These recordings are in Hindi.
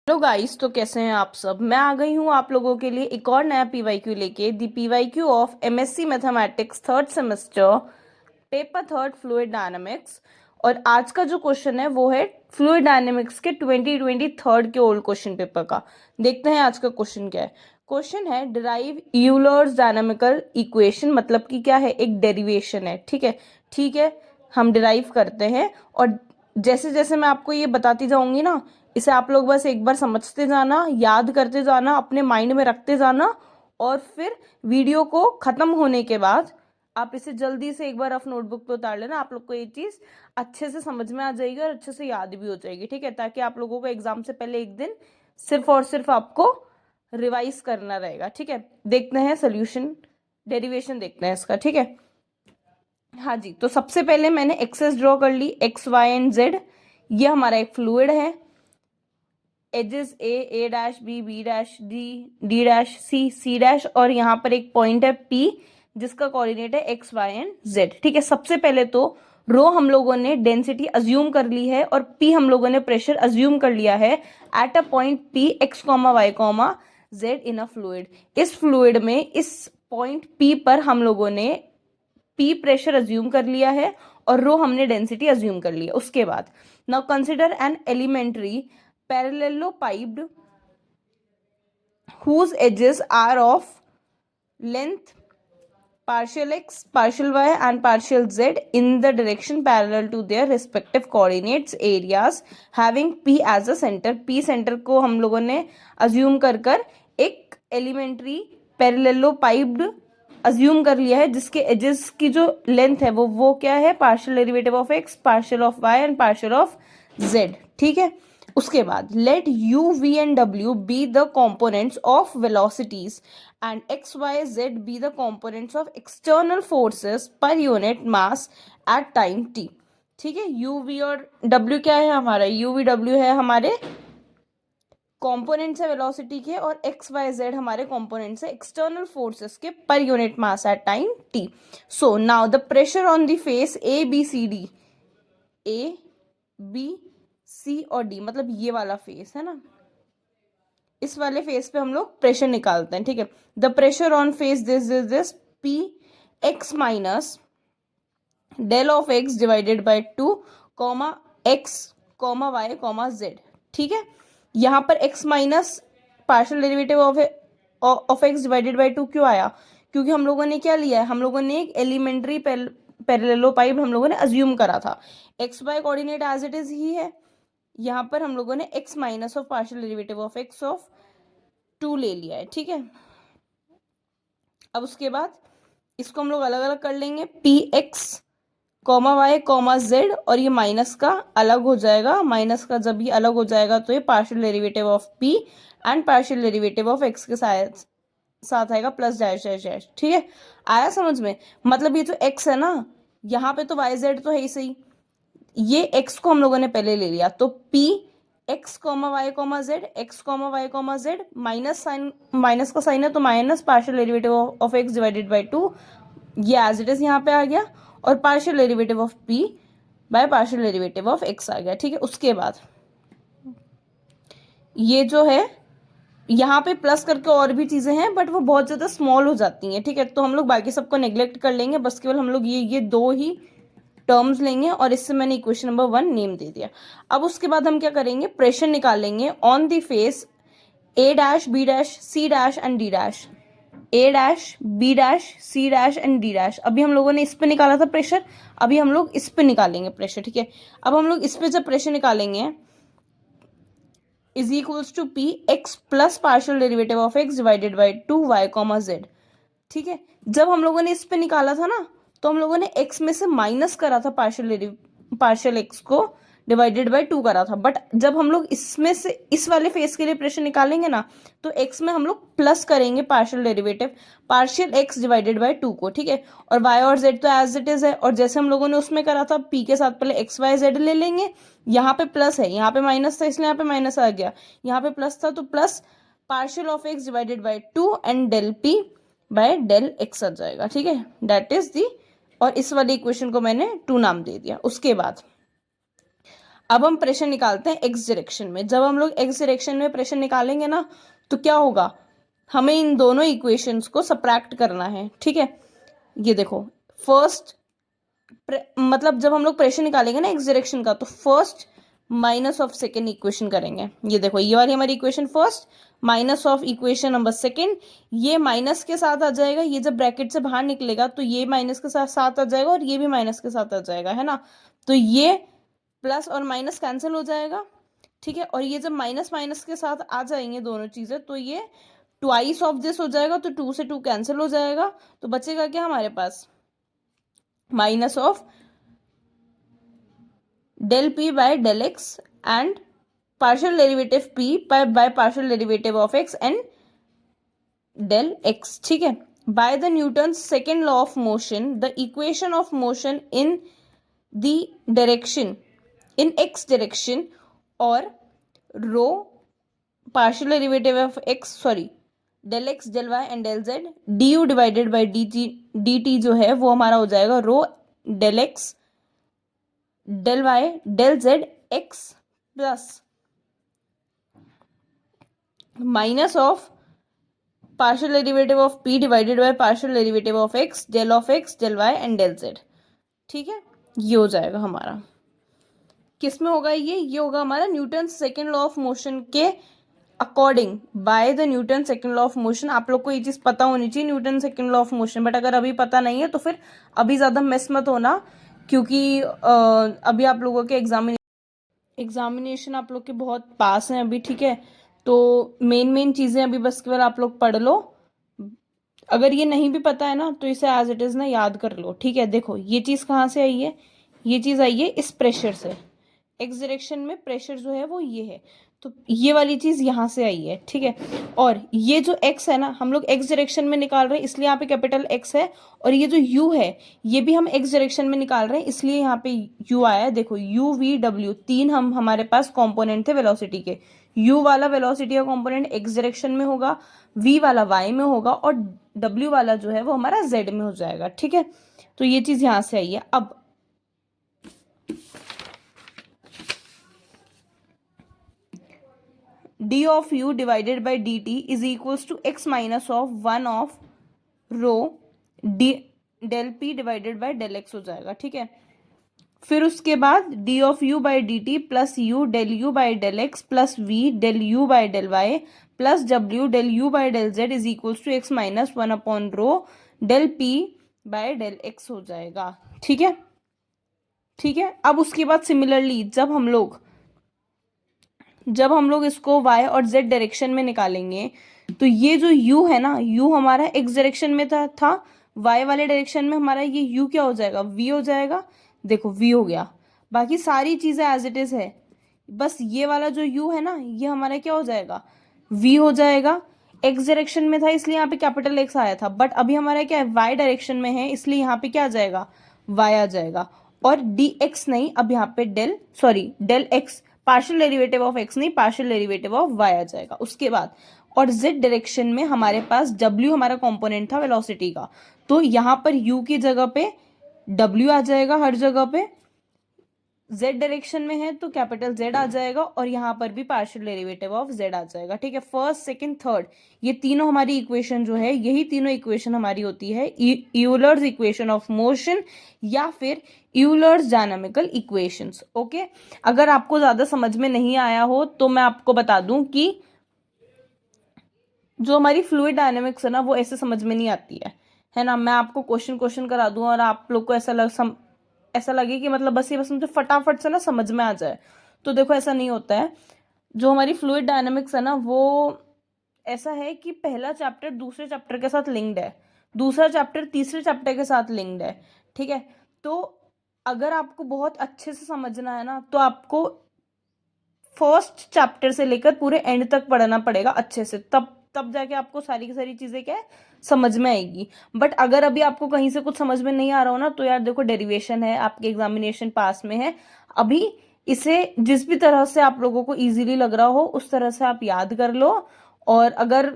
हेलो गाइस, तो कैसे हैं आप सब। मैं आ गई हूँ आप लोगों के लिए एक और नया पीवाईक्यू लेके। The PYQ of MSc mathematics third semester paper third fluid dynamics. और आज का जो क्वेश्चन है वो है फ्लूइड डायनामिक्स के 2023 के ओल्ड क्वेश्चन पेपर का। देखते हैं आज का क्वेश्चन क्या है। क्वेश्चन है डिराइव यूलर्स डायनामिकल इक्वेशन, मतलब कि क्या है, एक डेरिवेशन है। ठीक है, हम डिराइव करते हैं और जैसे जैसे मैं आपको ये बताती जाऊंगी ना, इसे आप लोग बस एक बार समझते जाना, याद करते जाना, अपने माइंड में रखते जाना, और फिर वीडियो को खत्म होने के बाद आप इसे जल्दी से एक बार रफ नोटबुक पे उतार लेना। आप लोग को ये चीज अच्छे से समझ में आ जाएगी और अच्छे से याद भी हो जाएगी। ठीक है, ताकि आप लोगों को एग्जाम से पहले एक दिन सिर्फ और सिर्फ आपको रिवाइज करना रहेगा। ठीक है, देखते हैं सोल्यूशन, डेरिवेशन देखते हैं इसका। ठीक है, हाँ जी, तो सबसे पहले मैंने एक्सेस ड्रॉ कर ली, एक्स वाई एंड जेड। ये हमारा एक फ्लूइड है। Edges A dash B dash D dash C dash, और यहाँ पर एक पॉइंट है पी जिसका कोऑर्डिनेट है एक्स वाई एंड जेड। ठीक है, सबसे पहले तो रो हम लोगों ने डेंसिटी अज्यूम कर ली है और पी हम लोगों ने प्रेशर अज्यूम कर लिया है at a point P X comma Y comma Z in a fluid. इस फ्लूइड में इस पॉइंट पी पर हम लोगों ने पी प्रेशर अज्यूम कर लिया है और रो हमने डेंसिटी अज्यूम कर लिया। उसके बाद now consider an elementary parallelepiped whose edges are of length partial x, partial y and partial z in the direction parallel to their respective coordinates areas having p as a center। p centre को हम लोगों ने अज्यूम कर कर एक एलिमेंट्री पैरेललोपाइप्ड अज्यूम कर लिया है जिसके एजेस की जो लेंथ है वो क्या है, partial derivative of X, partial of Y and partial of Z. ठीक है, उसके बाद let u v and w be the components of velocities and X Y Z be the components of external forces per unit mass at time t। ठीक है, u v और w क्या है हमारा, u v w है हमारे कंपोनेंट्स है वेलोसिटी के, और एक्स वाई जेड हमारे कंपोनेंट्स है एक्सटर्नल फोर्सेस के per unit mass at time t। So now the pressure on the face A B C D, A B C और डी, मतलब ये वाला फेस है ना, इस वाले फेस पे हम लोग प्रेशर निकालते हैं। ठीक है, the pressure on face this P X minus del of X divided by 2 comma X comma Y comma Z. ठीक है, यहाँ पर x minus partial derivative of X divided by 2 क्यों आया, क्योंकि हम लोगों ने क्या लिया है, हम लोगों ने एक एलिमेंट्री पैरेललोपाइप हम लोगों ने अज्यूम करा था। X Y coordinate as it is ही है, यहाँ पर हम लोगों ने x minus of partial derivative of X of 2 ले लिया है। ठीक है, अब उसके बाद इसको हम लोग अलग अलग कर लेंगे, P X comma Y comma Z, और ये माइनस का अलग हो जाएगा। माइनस का जब ये अलग हो जाएगा तो ये partial derivative of P and partial derivative of x के साथ आएगा प्लस डैश डैश डैश। ठीक है, आया समझ में, मतलब ये जो एक्स है ना, यहाँ पे तो वाई जेड तो है ही सही, ये एक्स को हम लोगों ने पहले ले लिया, तो P X comma Y comma Z, X comma Y comma Z, minus sign, minus का साइन है तो minus partial derivative of X divided by 2, ये एज इट इज यहाँ पे आ गया, और partial derivative of P by partial derivative of X आ गया। ठीक है, उसके बाद ये जो है यहाँ पे प्लस करके और भी चीजें हैं बट वो बहुत ज्यादा स्मॉल हो जाती हैं। ठीक है, तो हम लोग बाकी सबको नेग्लेक्ट कर लेंगे, बस केवल हम लोग ये दो ही टर्म्स लेंगे, और इससे मैंने इक्वेशन नंबर 1 नेम दे दिया। अब उसके बाद हम क्या करेंगे, प्रेशर निकालेंगे on the face A dash B dash C dash and D dash, A dash B dash C dash and D dash. अभी हम लोगों ने इस पे निकाला था प्रेशर, अभी हम लोग इस पे निकालेंगे प्रेशर। ठीक है, अब हम लोग इस पे जब प्रेशर निकालेंगे is equals to P X plus partial derivative of X divided by 2 Y comma Z. ठीक है, जब हम लोगों ने इस पे निकाला था ना, तो हम लोगों ने x में से माइनस करा था पार्शियल एक्स को डिवाइडेड बाय 2 करा था, बट जब हम लोग इसमें से इस वाले फेस के लिए प्रेशर निकालेंगे ना, तो x में हम लोग प्लस करेंगे partial derivative partial x divided by 2 को। ठीक है, और y और z तो एज इट इज है, और जैसे हम लोगों ने उसमें करा था p के साथ पहले x y z ले लेंगे, यहाँ पे प्लस है, यहाँ पे माइनस था इसलिए यहाँ पे माइनस आ गया, यहाँ पे प्लस था तो plus partial of x divided by 2 and del p by del x आ जाएगा। ठीक है, दैट इज दी, और इस वाली इक्वेशन को मैंने 2 नाम दे दिया। उसके बाद अब हम प्रेशर निकालते हैं एक्स डायरेक्शन में। जब हम लोग एक्स डायरेक्शन में प्रेशर निकालेंगे ना तो क्या होगा, हमें इन दोनों इक्वेशंस को सब्ट्रैक्ट करना है, ठीक है। ये देखो फर्स्ट मतलब जब हम लोग प्रेशर निकालेंगे ना एक्स डायरेक्शन का, तो first minus of second equation करेंगे। ये देखो ये वाली हमारी equation first minus of equation number second, ये माइनस के साथ आ जाएगा, ये जब ब्रैकेट से बाहर निकलेगा तो ये माइनस के साथ साथ आ जाएगा और ये भी माइनस के साथ आ जाएगा, है ना। तो ये प्लस और माइनस कैंसिल हो जाएगा, ठीक है। और ये जब माइनस माइनस के साथ आ जाएंगे दोनों चीजें, तो ये ट्वाइस ऑफ दिस हो जाएगा, तो 2 से 2 कैंसिल हो जाएगा, तो बचेगा क्या हमारे पास, minus of del p by del x and partial derivative p by partial derivative of x and del x, ठीक है। by the Newton's second law of motion the equation of motion in the direction in x direction or rho partial derivative of x del x del y and del z du divided by dt जो है वो हमारा हो जाएगा रो del x del y del z x plus minus of partial derivative of p divided by partial derivative of x del y and del z, ठीक है। ये हो जाएगा हमारा, किस में होगा ये होगा हमारा Newton second law of motion के according, by the Newton second law of motion. आप लोग को ये चीज पता होनी चाहिए Newton second law of motion, but अगर अभी पता नहीं है तो फिर अभी ज्यादा मिस मत होना, क्योंकि अभी आप लोगों के एग्जामिनेशन आप लोग के बहुत पास हैं अभी, ठीक है। तो मेन चीज़ें अभी बस केवल आप लोग पढ़ लो, अगर ये नहीं भी पता है ना तो इसे एज इट इज़ ना याद कर लो, ठीक है। देखो ये चीज़ कहाँ से आई है, ये चीज़ आई है इस प्रेशर से, एक्स डायरेक्शन में प्रेशर जो है वो ये है, तो ये वाली चीज़ यहाँ से आई है, ठीक है। और ये जो x है ना हम लोग x डायरेक्शन में निकाल रहे हैं इसलिए यहाँ पे कैपिटल x है, और ये जो u है ये भी हम x डायरेक्शन में निकाल रहे हैं इसलिए यहाँ पे u आया है। देखो u v w तीन हमारे पास कंपोनेंट थे वेलोसिटी के, u वाला वेलोसिटी का कंपोनेंट x डायरेक्शन में होगा, v वाला y में होगा और w वाला जो है वो हमारा z में हो जाएगा, ठीक है। तो ये चीज़ यहाँ से आई है। अब d of u divided by dt is equals to x minus of 1 of rho del p divided by del x हो जाएगा, ठीक है। फिर उसके बाद d of u by dt plus u del u by del x plus v del u by del y plus w del u by del z is equals to x minus 1 upon rho del p by del x हो जाएगा, ठीक है। ठीक है, अब उसके बाद सिमिलरली जब हम लोग इसको y और z डायरेक्शन में निकालेंगे तो ये जो u है ना, u हमारा x डायरेक्शन में था y वाले डायरेक्शन में हमारा ये u क्या हो जाएगा, v हो जाएगा। देखो v हो गया, बाकी सारी चीजें एज इट इज है, बस ये वाला जो u है ना ये हमारा क्या हो जाएगा, v हो जाएगा। x डायरेक्शन में था इसलिए यहाँ पे कैपिटल x आया था, बट अभी हमारा क्या है y डायरेक्शन में है इसलिए यहाँ पे क्या आ जाएगा, y आ जाएगा। और dx नहीं, अब यहाँ पे del x partial derivative of x नहीं, पार्शियल डेरिवेटिव ऑफ y आ जाएगा। उसके बाद और z डायरेक्शन में हमारे पास w हमारा कंपोनेंट था वेलोसिटी का, तो यहाँ पर u की जगह पे w आ जाएगा, हर जगह पे z डायरेक्शन में है तो कैपिटल Z आ जाएगा, और यहाँ पर भी पार्शियल डेरिवेटिव ऑफ z आ जाएगा, ठीक है। फर्स्ट सेकंड थर्ड ये तीनों हमारी इक्वेशन जो है, यही तीनों इक्वेशन हमारी होती है यूलर्स इक्वेशन ऑफ मोशन या फिर यूलर्स डायनामिकल इक्वेशंस, ओके। अगर आपको ज्यादा समझ में नहीं आया हो तो मैं आपको बता दूं कि जो हमारी फ्लूइड डायनामिक्स है ना वो ऐसे समझ में नहीं आती है ना। मैं आपको क्वेश्चन करा दूं और आप लोग को ऐसा लगे कि मतलब बस मुझे फटाफट से ना समझ में आ जाए, तो देखो ऐसा नहीं होता है। जो हमारी फ्लूइड डायनामिक्स है ना वो ऐसा है कि पहला चैप्टर दूसरे चैप्टर के साथ लिंक्ड है, दूसरा चैप्टर तीसरे चैप्टर के साथ लिंक्ड है, ठीक है। तो अगर आपको बहुत अच्छे से समझना है ना तो आपको फर्स्ट चैप्टर से लेकर पूरे एंड तक पढ़ना पड़ेगा अच्छे से, तब जाके आपको सारी की सारी चीजें क्या है समझ में आएगी। बट अगर अभी आपको कहीं से कुछ समझ में नहीं आ रहा हो ना तो यार देखो डेरिवेशन है, आपके एग्जामिनेशन पास में है, अभी इसे जिस भी तरह से आप लोगों को इजीली लग रहा हो उस तरह से आप याद कर लो, और अगर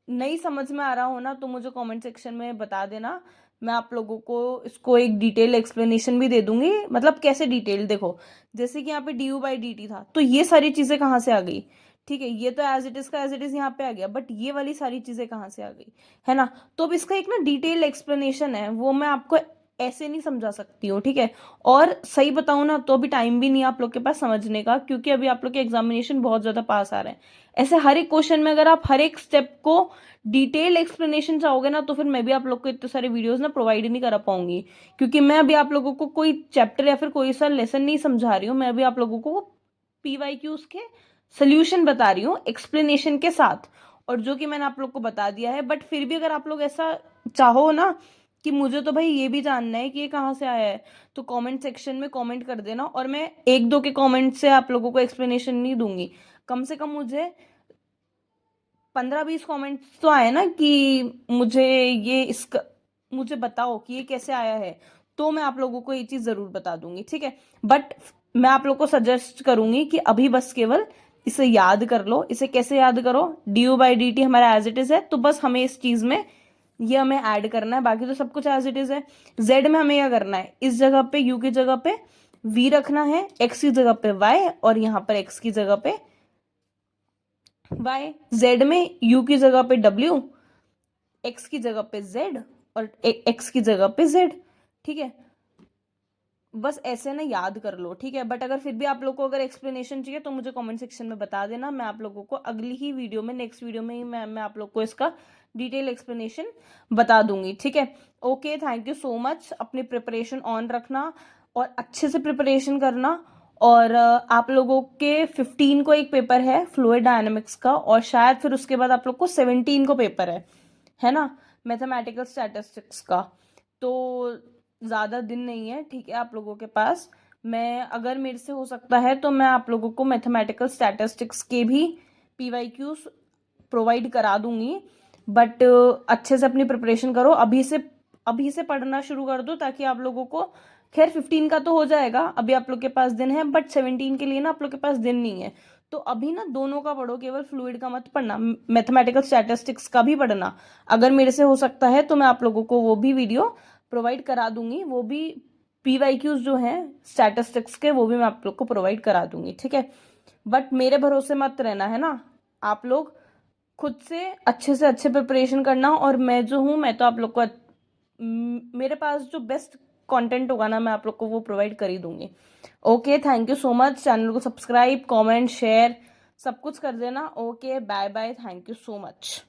नहीं समझ में आ रहा हो ना तो मुझे कमेंट सेक्शन में बता देना, मैं आप लोगों को इसको एक डिटेल एक्सप्लेनेशन भी दे दूंगी। मतलब कैसे डिटेल, देखो जैसे कि यहाँ पे D you by D T था, तो ये सारी चीज़ें कहाँ से आ गई, ठीक है, ये तो एज इट इज़ का एज इट इज़ यहाँ पे आ गया, बट ये वाली सारी चीज़ें कहाँ से आ गई, है ना। तो अब इसका एक ना डिटेल एक्सप्लेनेशन है, वो मैं आपको ऐसे नहीं समझा सकती हूँ, ठीक है। और सही बताऊँ ना, तो अभी टाइम भी नहीं है आप लोग के पास समझने का, क्योंकि अभी आप लोग के एग्जामिनेशन बहुत ज़्यादा पास आ रहे हैं। ऐसे हर एक क्वेश्चन में अगर आप हर एक स्टेप को डिटेल एक्सप्लेनेशन चाहोगे ना, तो फिर मैं भी आप लोग को इतने सारे वीडियोस ना प्रोवाइड नहीं करा पाऊंगी, क्योंकि मैं अभी आप लोगों को कोई चैप्टर या फिर कोई सा लेसन नहीं समझा रही हूँ, मैं अभी आप लोगों को पीवाईक्यूज के सोल्यूशन बता रही हूँ एक्सप्लेनेशन के साथ, और जो कि मैंने आप लोग को बता दिया है। बट फिर भी अगर आप लोग ऐसा चाहो ना कि मुझे तो भाई ये भी जानना है कि ये कहाँ से आया है, तो कमेंट सेक्शन में कमेंट कर देना, और मैं एक दो के कमेंट से आप लोगों को एक्सप्लेनेशन नहीं दूंगी, कम से कम मुझे 15-20 कमेंट्स तो आए ना कि मुझे ये इसका मुझे बताओ कि ये कैसे आया है, तो मैं आप लोगों को ये चीज़ ज़रूर बता दूंगी, ठीक है। बट मैं आप लोग को सजेस्ट करूंगी कि अभी बस केवल इसे याद कर लो। इसे कैसे याद करो, D you by D T हमारा एज इट इज़ है, तो बस हमें इस चीज़ में ये हमें ऐड करना है, बाकी तो सब कुछ एज इट इज़ है। जेड में हमें क्या करना है, इस जगह पे यू की जगह पे वी रखना है, एक्स की जगह पे वाई, और यहाँ पर एक्स की जगह पे वाई, जेड में यू की जगह पे डब्ल्यू, एक्स की जगह पे जेड, और एक्स की जगह पे जेड, ठीक है। बस ऐसे ना याद कर लो, ठीक है। बट अगर फिर भी आप लोग को अगर एक्सप्लेनेशन चाहिए तो मुझे कमेंट सेक्शन में बता देना, मैं आप लोगों को अगली ही वीडियो में, नेक्स्ट वीडियो में ही मैं आप लोग को इसका डिटेल एक्सप्लेनेशन बता दूंगी, ठीक है। Okay, thank you so much. अपनी प्रिपरेशन ऑन रखना और अच्छे से प्रिपरेशन करना। और आप लोगों के 15 को एक पेपर है फ्लूइड डायनामिक्स का, और शायद फिर उसके बाद आप लोग को 17 को पेपर है ना, मैथमेटिकल स्टैटिस्टिक्स का। तो ज़्यादा दिन नहीं है, ठीक है, आप लोगों के पास। मैं अगर मेरे से हो सकता है तो मैं आप लोगों को मैथमेटिकल स्टैटिस्टिक्स के भी पीवाईक्यूज प्रोवाइड करा दूंगी। बट अच्छे से अपनी प्रिपरेशन करो, अभी से पढ़ना शुरू कर दो, ताकि आप लोगों को, खैर 15 का तो हो जाएगा, अभी आप लोग के पास दिन है, बट 17 के लिए ना आप लोग के पास दिन नहीं है। तो अभी ना दोनों का पढ़ो, केवल फ्लूइड का मत पढ़ना, मैथमेटिकल स्टैटिस्टिक्स का भी पढ़ना। अगर मेरे से हो सकता है तो मैं आप लोगों को वो भी वीडियो प्रोवाइड करा दूंगी, वो भी पीवाईक्यूज जो हैं स्टैटिस्टिक्स के, वो भी मैं आप लोग को प्रोवाइड करा दूंगी, ठीक है। बट मेरे भरोसे मत रहना, है ना। आप लोग खुद से अच्छे प्रिपरेशन करना, और मैं जो हूँ, मैं तो आप लोग को मेरे पास जो बेस्ट कंटेंट होगा ना, मैं आप लोग को वो प्रोवाइड कर ही दूंगी। Okay, thank you so much. Channel को सब्सक्राइब, कमेंट, शेयर सब कुछ कर देना। Okay, bye bye, thank you so much.